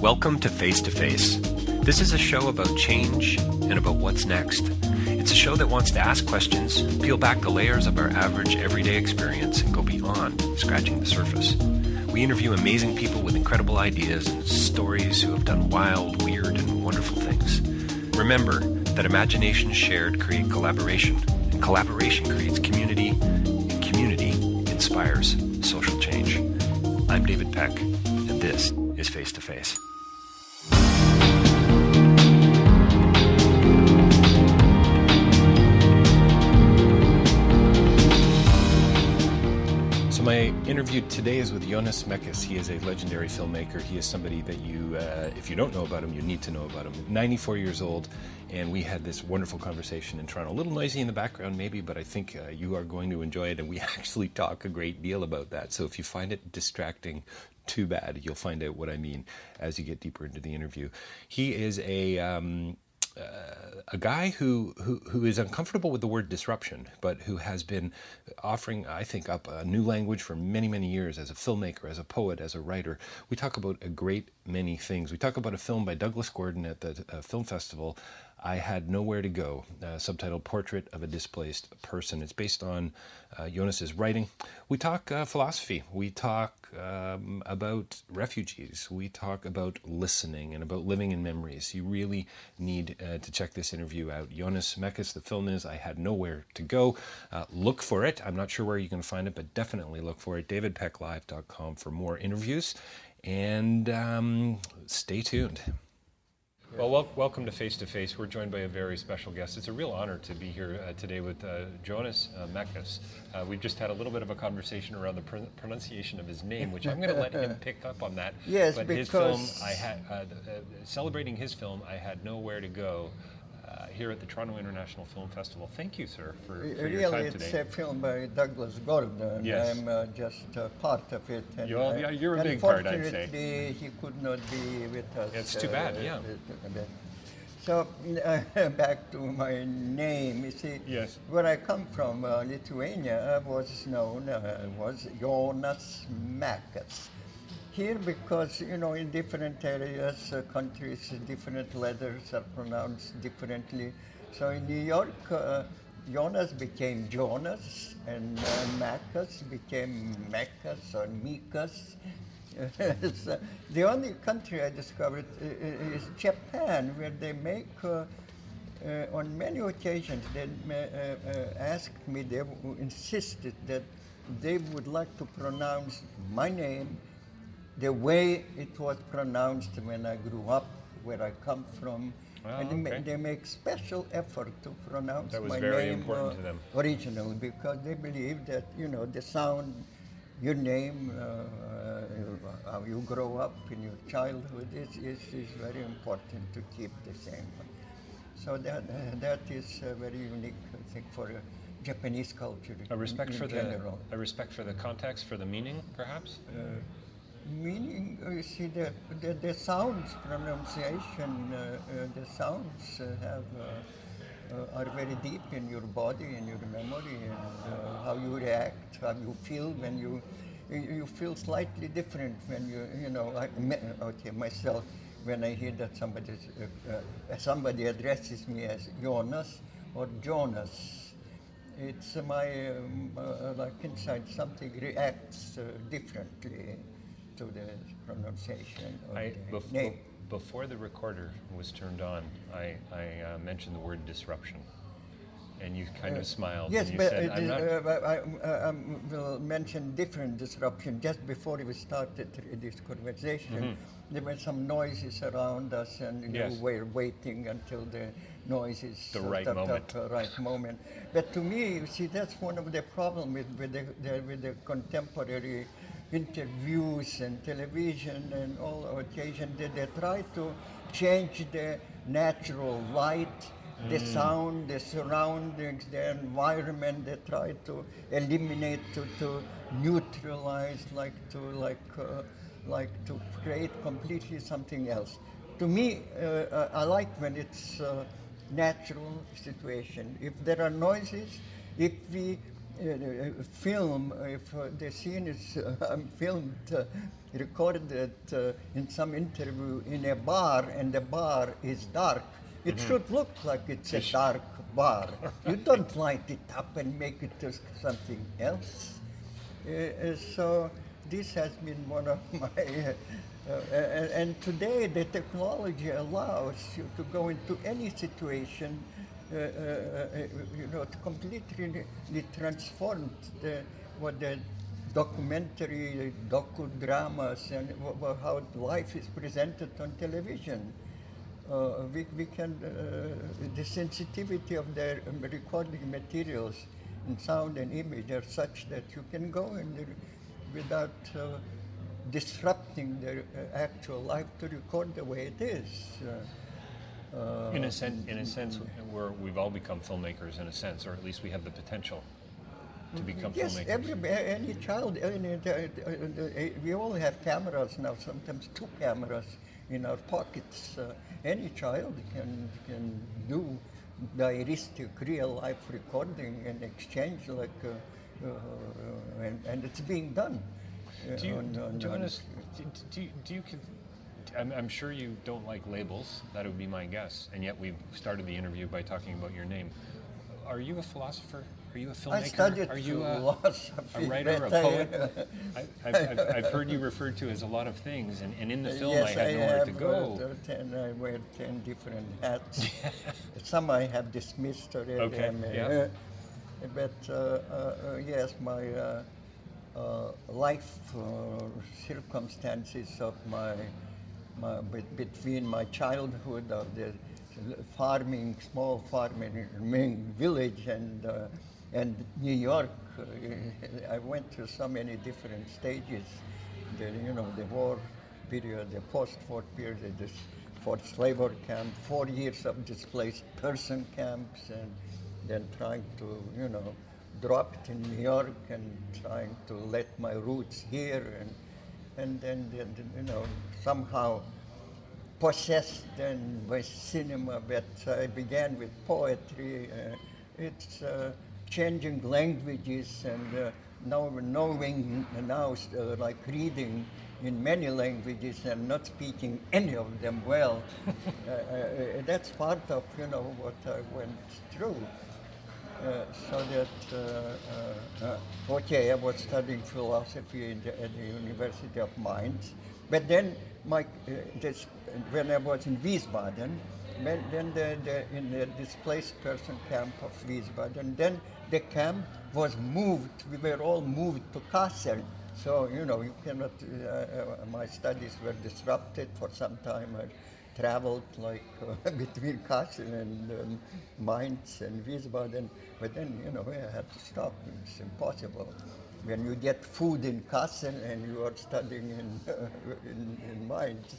Welcome to Face to Face. This is a show about change and about what's next. It's a show that wants to ask questions, peel back the layers of our average everyday experience, and go beyond scratching the surface. We interview amazing people with incredible ideas and stories who have done wild, weird, and wonderful things. Remember that imagination shared create collaboration, and collaboration creates community, and community inspires social change. I'm David Peck, and this is Face to Face. My interview today is with Jonas Mekas. He is a legendary filmmaker. He is somebody that you, if you don't know about him, you need to know about him. 94 years old, and we had this wonderful conversation in Toronto. A little noisy in the background maybe, but I think you are going to enjoy it, and we actually talk a great deal about that. So if you find it distracting, too bad. You'll find out what I mean as you get deeper into the interview. He is a guy who is uncomfortable with the word disruption, but who has been offering, I think, up a new language for many, many years as a filmmaker, as a poet, as a writer. We talk about a great many things. We talk about a film by Douglas Gordon at the film festival, I Had Nowhere to Go, subtitled Portrait of a Displaced Person. It's based on Jonas's writing. We talk philosophy. We talk about refugees. We talk about listening and about living in memories. You really need to check this interview out. Jonas Mekas, the film is I Had Nowhere to Go. Look for it. I'm not sure where you can find it, but definitely look for it. davidpecklive.com for more interviews. And stay tuned. Well, welcome to Face to Face. We're joined by a very special guest. It's a real honor to be here today with Jonas Mekas. We've just had a little bit of a conversation around the pronunciation of his name, which I'm going to let him pick up on that. Yes, but because his film, celebrating his film, I Had Nowhere to Go, here at the Toronto International Film Festival. Thank you, sir, for your time today. It's a film by Douglas Gordon. Yes. I'm just part of it. And, you're a big part, I'd say. Unfortunately, he could not be with us. It's too bad, yeah. So, back to my name. You see, yes. Where I come from, Lithuania, was known was Jonas Mekas. Here, because, in different areas, countries, different letters are pronounced differently. So in New York, Jonas became Jonas, and Mekas became Mekas or Mekas. So the only country I discovered is Japan, where they make, on many occasions, they asked me, they insisted that they would like to pronounce my name the way it was pronounced when I grew up, where I come from. And they make special effort to pronounce my name important to them. Originally, because they believe that, the sound, your name, how you grow up in your childhood is very important to keep the same. So that is very unique, I think, for Japanese culture A respect in for general. A respect for the context, for the meaning, perhaps? Meaning, you see, the sounds pronunciation, the sounds are very deep in your body, in your memory, and how you react, how you feel when you feel slightly different when myself, when I hear that somebody addresses me as Jonas or Jonas. It's my, like inside something reacts differently to the pronunciation of the name. Before the recorder was turned on, I mentioned the word disruption, and you kind of smiled. Yes, and you but said, I will mention different disruption. Just before we started this conversation, there were some noises around us, and we were waiting until the noises the right moment. But to me, you see, that's one of the problems with the contemporary interviews and television and all occasions, that they try to change the natural light, the sound, the surroundings, the environment. They try to eliminate, to neutralize, like to create completely something else. To me, I like when it's natural situation. If there are noises, if we film, if the scene is filmed, recorded in some interview in a bar and the bar is dark, it should look like it's a dark bar. You don't light it up and make it to something else. So this has been one of my, and today the technology allows you to go into any situation, to completely transform what the documentary, docudramas, and how life is presented on television. We can, the sensitivity of the recording materials in sound and image are such that you can go in there without disrupting the actual life to record the way it is. In a sense, we've all become filmmakers in a sense, or at least we have the potential to become filmmakers. Yes, any child, we all have cameras now, sometimes 2 cameras in our pockets. Any child can do diaristic, real-life recording and exchange, and it's being done. Jonas, I'm sure you don't like labels, that would be my guess, and yet we've started the interview by talking about your name. Are you a philosopher? Are you a filmmaker? I studied Are you a writer, a poet? I've heard you referred to as a lot of things, and in the film yes, I had nowhere to go. I wear 10 different hats. Some I have dismissed already. Okay. But yes, my life circumstances of between my childhood of the small farming village and New York, I went through so many different stages. The war period, the post-war period, this forced labor camp, 4 years of displaced person camps, and then trying to, drop it in New York and trying to let my roots here, and then somehow possessed then by cinema. But I began with poetry. It's changing languages and knowing now, like reading in many languages and not speaking any of them well. That's part of what I went through. I was studying philosophy at the University of Mainz, but then when I was in Wiesbaden, then in the displaced person camp of Wiesbaden, then the camp was moved. We were all moved to Kassel. So you cannot. My studies were disrupted for some time. I traveled between Kassel and Mainz and Wiesbaden, but then I had to stop. It's impossible. When you get food in Kassel and you are studying in Mainz,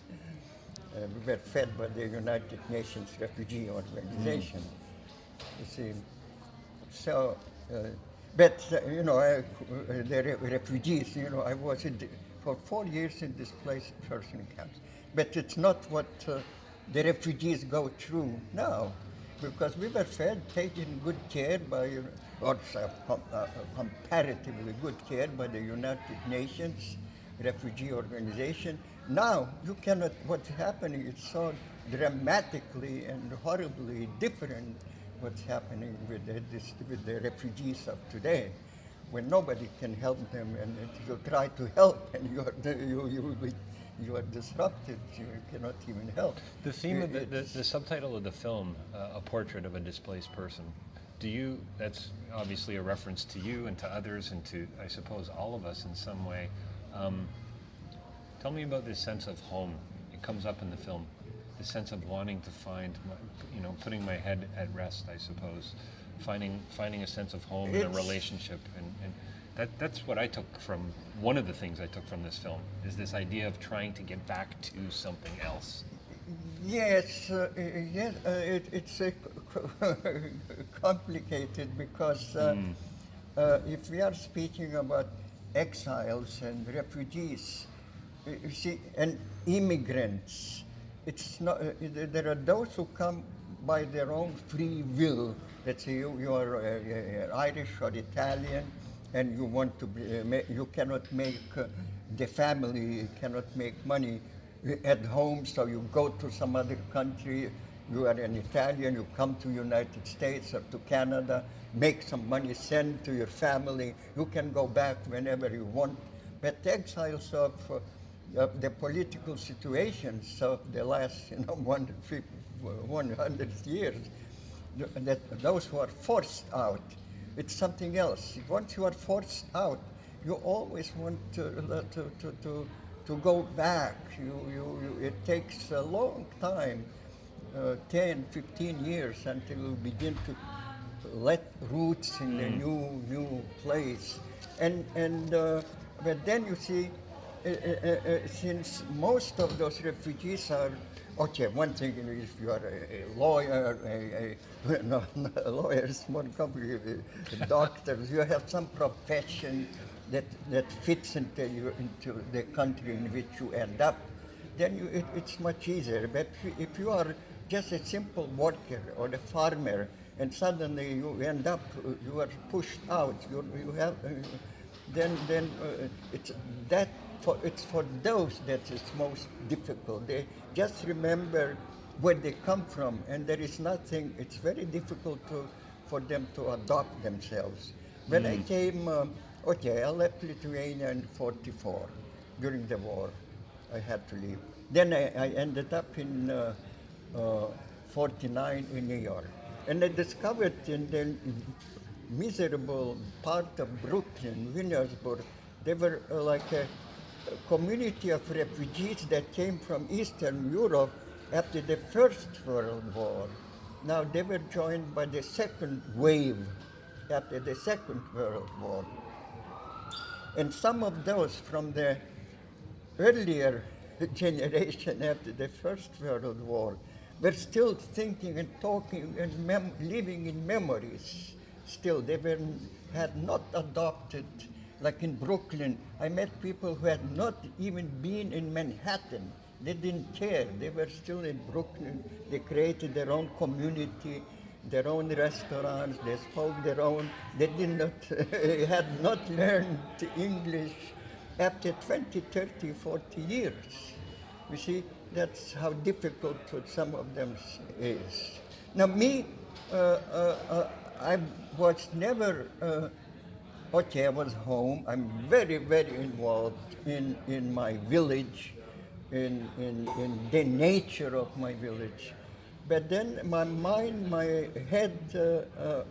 we were fed by the United Nations Refugee Organization. You see, so. But the refugees. I was for 4 years in displaced person camps. But it's not what the refugees go through now, because we were fed, taken good care by, or comparatively good care by the United Nations Refugee Organization. Now you cannot. What's happening is so dramatically and horribly different. What's happening with the refugees of today, when nobody can help them, and you try to help, and you are disrupted. You cannot even help. The theme of the subtitle of the film, A Portrait of a Displaced Person. That's obviously a reference to you and to others and to, I suppose, all of us in some way. Tell me about this sense of home. It comes up in the film. The sense of wanting to find, putting my head at rest, I suppose, finding a sense of home in a relationship, and that's what I took from, one of the things I took from this film, is this idea of trying to get back to something else. Yes, it's complicated because if we are speaking about exiles and refugees, you see, and immigrants, it's not. There are those who come by their own free will. Let's say you are Irish or Italian, and you want to be, you cannot make the family cannot make money at home, so you go to some other country. You are an Italian, you come to United States or to Canada, make some money, send to your family. You can go back whenever you want. But exiles of the political situations of the last 100 years, that those who are forced out, it's something else. Once you are forced out, you always want to go back. It takes a long time, 10, 15 years, until you begin to let roots in the new place. But then you see, since most of those refugees are, okay, one thing is if you are a lawyer, no, a lawyer is more complicated, doctors, you have some profession that fits into the country in which you end up, then it's much easier. But if you are just a simple worker or a farmer, and suddenly you end up, you are pushed out, you have, then it's for those that it's most difficult. They just remember where they come from, and there is nothing. It's very difficult for them to adopt themselves. When I came, I left Lithuania in '44 during the war. I had to leave. Then I ended up in '49 in New York, and I discovered in the miserable part of Brooklyn, Williamsburg, there were like a community of refugees that came from Eastern Europe after the First World War. Now they were joined by the second wave after the Second World War. And some of those from the earlier generation after the First World War were still thinking and talking and living in memories. Still, they had not adopted, like in Brooklyn, I met people who had not even been in Manhattan. They didn't care. They were still in Brooklyn. They created their own community, their own restaurants. They spoke their own. They had not learned English after 20, 30, 40 years. You see, that's how difficult some of them is. Now me, I was never, I was home. I'm very, very involved in my village, in the nature of my village. But then my mind, my head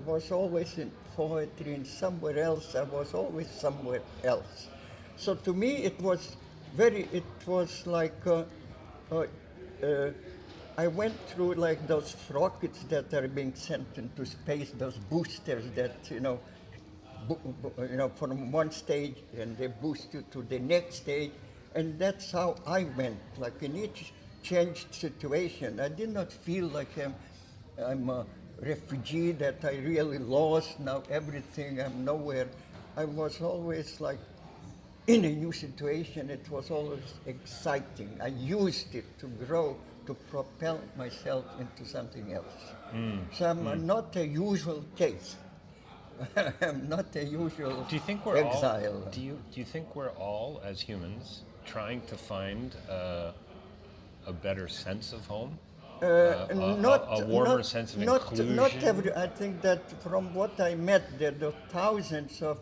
was always in poetry, and somewhere else. I was always somewhere else. So to me, it was like, I went through like those rockets that are being sent into space, those boosters that, from one stage, and they boost you to the next stage. And that's how I went, like in each changed situation. I did not feel like I'm a refugee, that I really lost now everything, I'm nowhere. I was always like in a new situation. It was always exciting. I used it to grow, to propel myself into something else. So I'm not a usual case. I'm not a usual Do you think we're exile. all? Do you think we're all, as humans, trying to find a better sense of home? A warmer sense of inclusion? I think that from what I met, there are thousands of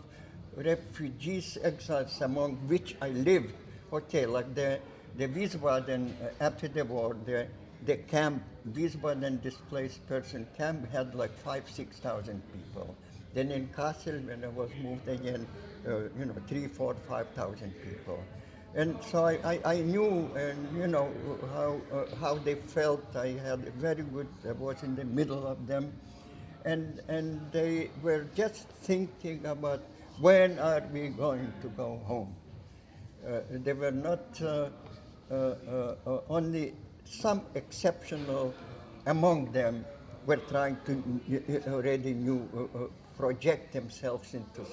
refugees, exiles, among which I lived. Okay, like the Wiesbaden, after the war, the camp, Wiesbaden Displaced Person camp had like 5,000-6,000 people. Then in Kassel, when I was moved again, 3,000, 4,000, 5,000 people. And so I knew, and how they felt. I had a very good, I was in the middle of them. And they were just thinking about, when are we going to go home? They were not only some exceptional among them were trying to already project themselves into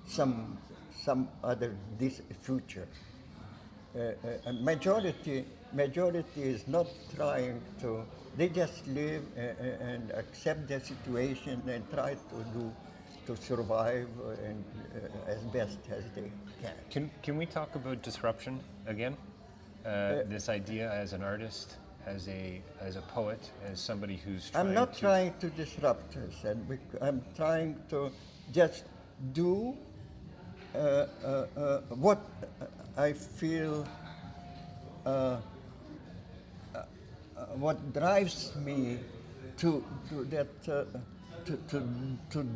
some other future. majority is not trying to. They just live and accept the situation and try to survive and as best as they can. Can we talk about disruption again? This idea as an artist, as a poet, as somebody who's trying I'm not trying to disrupt us, and I'm trying to just do what I feel. What drives me to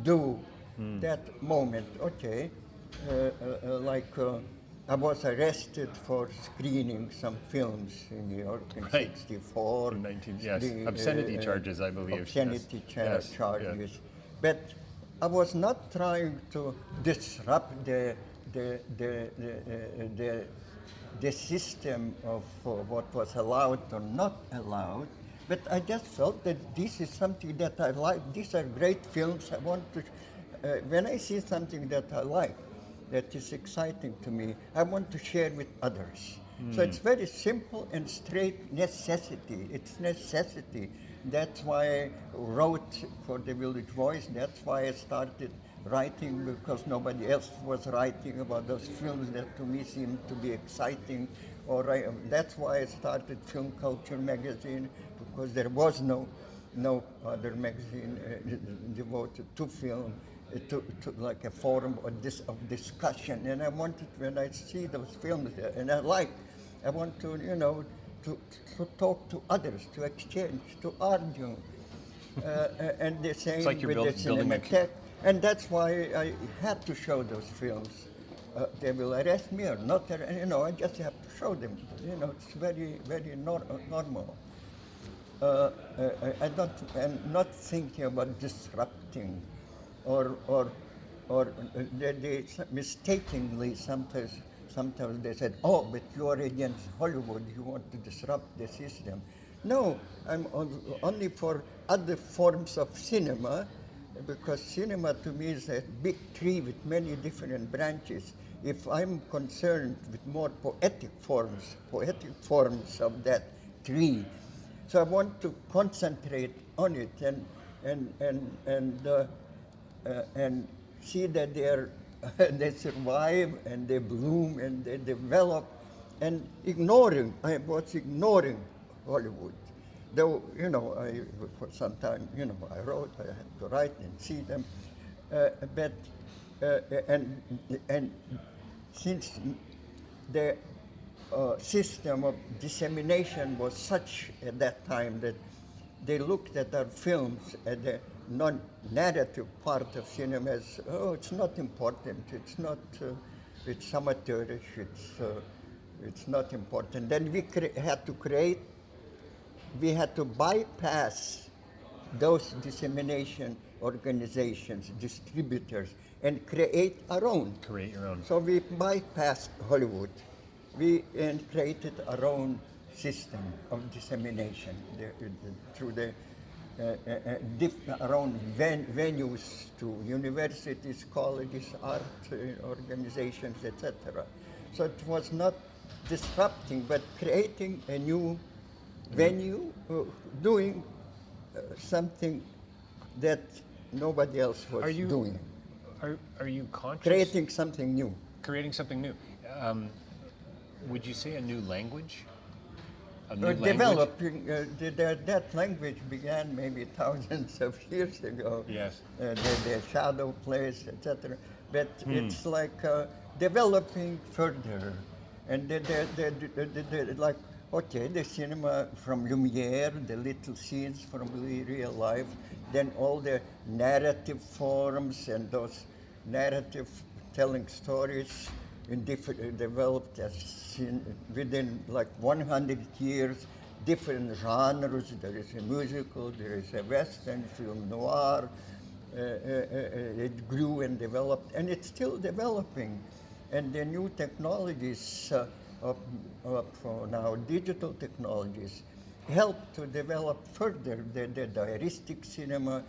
do that moment? Okay, I was arrested for screening some films in New York in '64. Yes, obscenity charges, I believe. Obscenity yes. charges. Yes. But I was not trying to disrupt the system of what was allowed or not allowed. But I just felt that this is something that I like. These are great films. I want to. When I see something that I like, that is exciting to me, I want to share with others. So it's very simple and straight necessity. It's necessity. That's why I wrote for the Village Voice. That's why I started writing, because nobody else was writing about those films that to me seemed to be exciting. That's why I started Film Culture magazine, because there was no other magazine devoted to film. To like a forum of discussion, and I wanted, when I see those films and I want to to talk to others, to exchange, to argue, and the same like you're with the Cinematheque, and that's why I had to show those films. They will arrest me or not, I just have to show them. It's very normal. I'm not thinking about disrupting. Or they mistakenly sometimes they said, oh, but you are against Hollywood, you want to disrupt the system. No, I'm only for other forms of cinema, because cinema to me is a big tree with many different branches. If I'm concerned with more poetic forms of that tree, so I want to concentrate on it and see that they survive and they bloom and they develop, and I was ignoring Hollywood. Though, for some time, I had to write and see them, and since the system of dissemination was such at that time that they looked at our films at the non-narrative part of cinema as, it's not important, it's amateurish, it's not important. Then we had to bypass those dissemination organizations, distributors, and create our own. Create your own. So we bypassed Hollywood. And created our own system of dissemination through the around venues to universities, colleges, art organizations, etc. So it was not disrupting, but creating a new venue, doing something that nobody else was doing. Are you conscious? Creating something new. Creating something new. Would you say a new language? Developing that language began maybe thousands of years ago. Yes. The shadow plays, etc. But it's like developing further, and the cinema from Lumiere, the little scenes from real life, then all the narrative forms and those narrative telling stories developed within like 100 years, different genres. There is a musical, there is a western, film noir. It grew and developed, and it's still developing. And the new technologies of now, digital technologies, help to develop further the diaristic cinema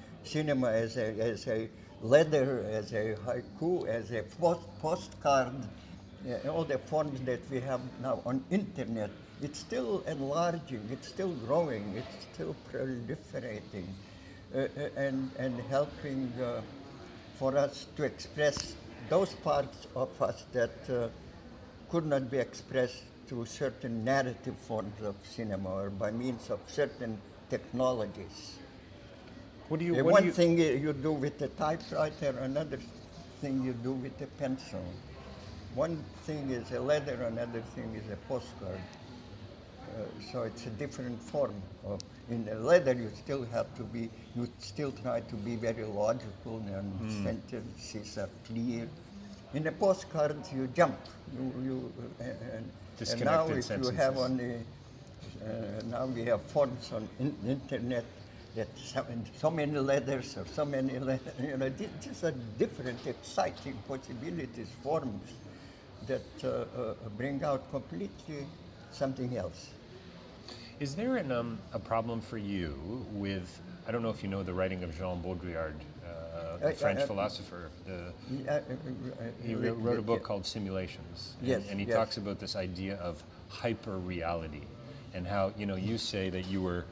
as a letter, as a haiku, as a postcard, Yeah, all the forms that we have now on internet, it's still enlarging, it's still growing, it's still proliferating, and helping for us to express those parts of us that could not be expressed through certain narrative forms of cinema or by means of certain technologies. One thing you do with a typewriter, another thing you do with a pencil. One thing is a letter, another thing is a postcard. So it's a different form. In a letter, you still try to be very logical, and sentences are clear. In a postcard, you jump. And now if you have on the, now we have forms on internet that so many letters or so many letters, these are different, exciting possibilities, forms that bring out completely something else. Is there a problem for you with, I don't know if you know the writing of Jean Baudrillard, the French philosopher. He wrote a book called Simulations, and he talks about this idea of hyper-reality, and how you say that you were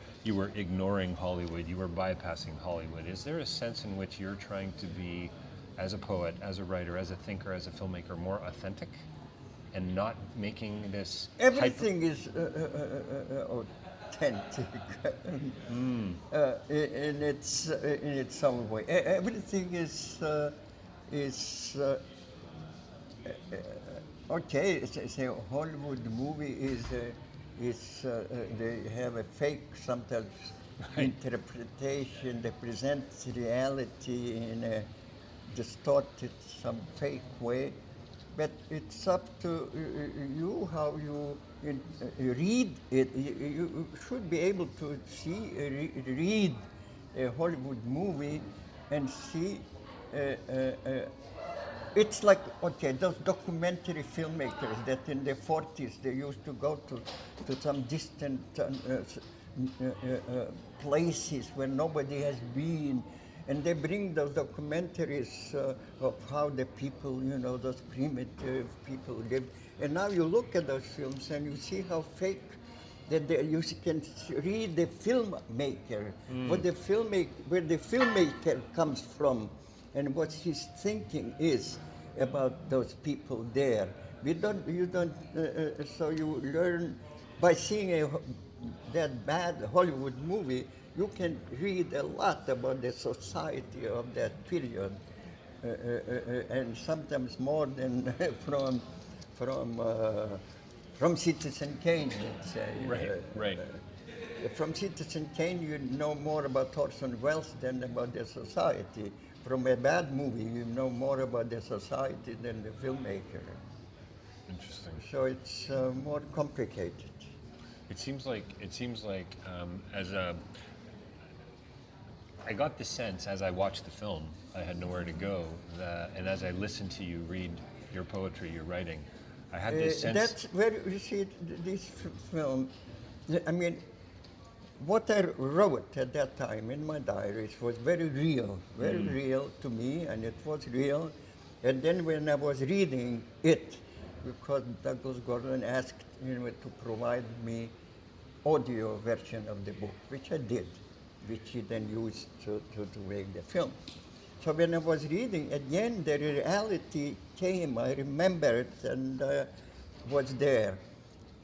ignoring Hollywood, you were bypassing Hollywood. Is there a sense in which you're trying to be, as a poet, as a writer, as a thinker, as a filmmaker, more authentic, and not making this everything is authentic in its own way. Everything is okay. Say Hollywood movie is they have a fake sometimes interpretation. They present reality in a distorted, some fake way. But it's up to you how you read it. You should be able to read a Hollywood movie and see. It's like, okay, those documentary filmmakers that in the 40s they used to go to some distant places where nobody has been. And they bring those documentaries of how the people, those primitive people lived. And now you look at those films and you see how fake that you can read the filmmaker, where the filmmaker comes from, and what his thinking is about those people there. So you learn by seeing that bad Hollywood movie. You can read a lot about the society of that period, and sometimes more than from Citizen Kane, let's say. Right. From Citizen Kane, you know more about Orson Welles than about the society. From a bad movie, you know more about the society than the filmmaker. Interesting. So it's more complicated. It seems like I got the sense as I watched the film, I had nowhere to go, and as I listened to you read your poetry, your writing, I had this sense. That's where you see this film. I mean, what I wrote at that time in my diaries was very real to me, and it was real. And then when I was reading it, because Douglas Gordon asked me to provide me audio version of the book, which I did, which he then used to make the film. So when I was reading, again, the reality came, I remembered, and was there.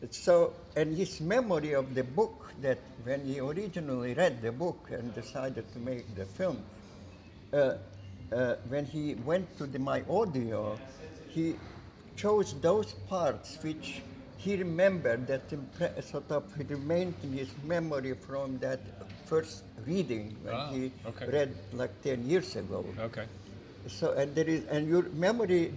So, and his memory of the book, that when he originally read the book and decided to make the film, when he went to my audio, he chose those parts which he remembered, that sort of remained in his memory from that first reading when he read like 10 years ago. Okay. So and your memory,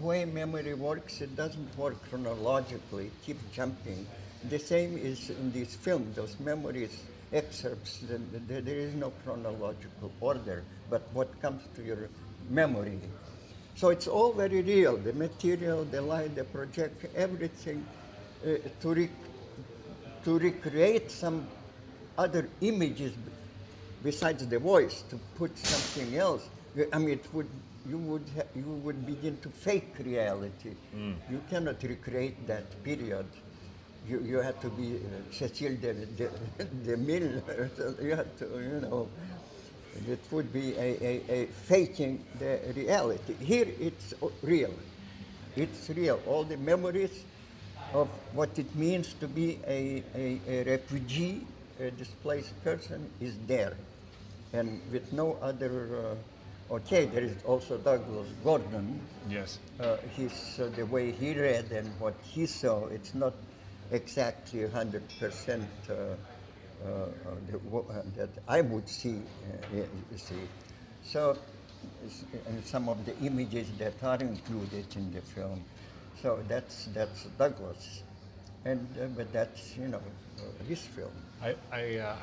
way memory works, it doesn't work chronologically. It keeps jumping. The same is in this film. Those memories, excerpts, there is no chronological order, but what comes to your memory. So it's all very real. The material, the light, the projector, everything to recreate some other images besides the voice, to put something else. I mean, it would you would begin to fake reality. You cannot recreate that period. You have to be Cecile de Mille. You have to, it would be a faking the reality. Here it's real. It's real. All the memories of what it means to be a refugee, a displaced person, is there. And with no other, okay, there is also Douglas Gordon. Yes. The way he read and what he saw, it's not exactly 100% that I would see. So, and some of the images that are included in the film. So that's Douglas, and but that's his film. I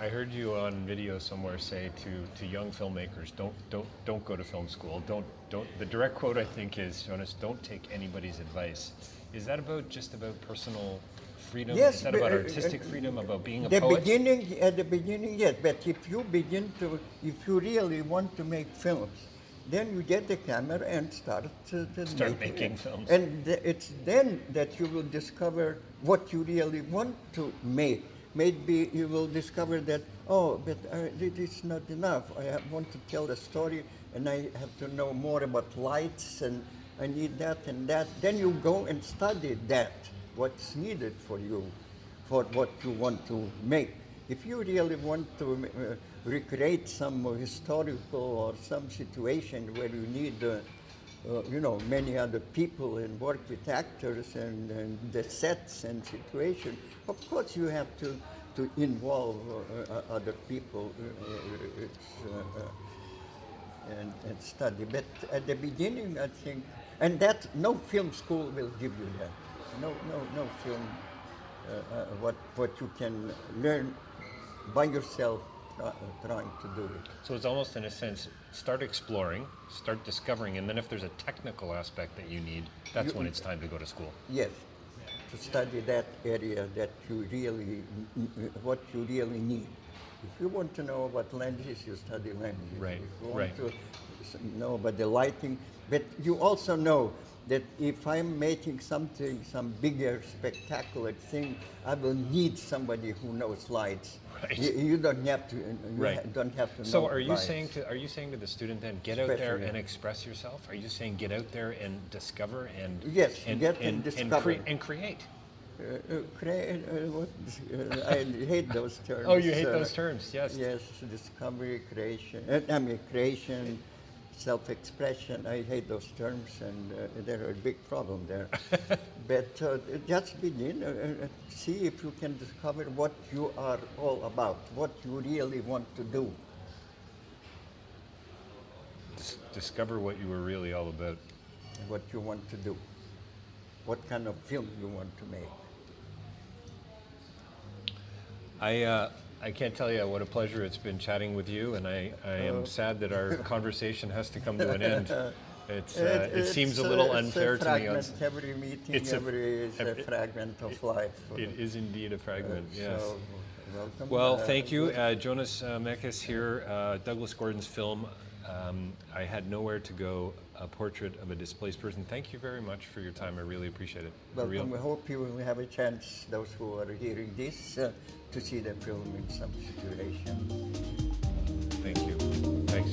heard you on video somewhere say to young filmmakers, don't go to film school. Don't. The direct quote I think is, Jonas, don't take anybody's advice. Is that just about personal freedom? Yes. Is that about artistic freedom? About being a poet? At the beginning, yes. But if you really want to make films, then you get the camera and start making films. And it's then that you will discover what you really want to make. Maybe you will discover that, but it is not enough. I want to tell a story, and I have to know more about lights, and I need that and that. Then you go and study that, what's needed for you, for what you want to make. If you really want to recreate some historical or some situation where you need, many other people and work with actors and the sets and situation, of course you have to involve other people and study. But at the beginning, I think, and that no film school will give you that. No film. What you can learn by yourself, trying to do it. So it's almost, in a sense, start exploring, start discovering, and then if there's a technical aspect that you need, that's when it's time to go to school. Yes, to study that area that what you really need. If you want to know about lenses, you study lenses. Right. If you want to know about the lighting, but you also know that if I'm making some bigger, spectacular thing, I will need somebody who knows lights. Right. You don't have to. Don't have to know. So are you lights. saying to the student then, get out there and express yourself? Are you saying get out there and discover and discover and create? I hate those terms. Oh, you hate those terms? Yes. Yes, discovery, creation. Creation. Self-expression, I hate those terms, and they're a big problem there. But just begin, see if you can discover what you are all about, what you really want to do. Discover what you were really all about. What you want to do. What kind of film you want to make. I can't tell you what a pleasure it's been chatting with you, and I am sad that our conversation has to come to an end. It seems a little unfair to me. Every meeting, is a fragment of life. It is indeed a fragment, yes. So, welcome. Well, thank you. Jonas Mekas here, Douglas Gordon's film, I Had Nowhere to Go, a portrait of a displaced person. Thank you very much for your time. I really appreciate it. Welcome. We hope you will have a chance, those who are hearing this, to see the film in some situation. Thank you. Thanks.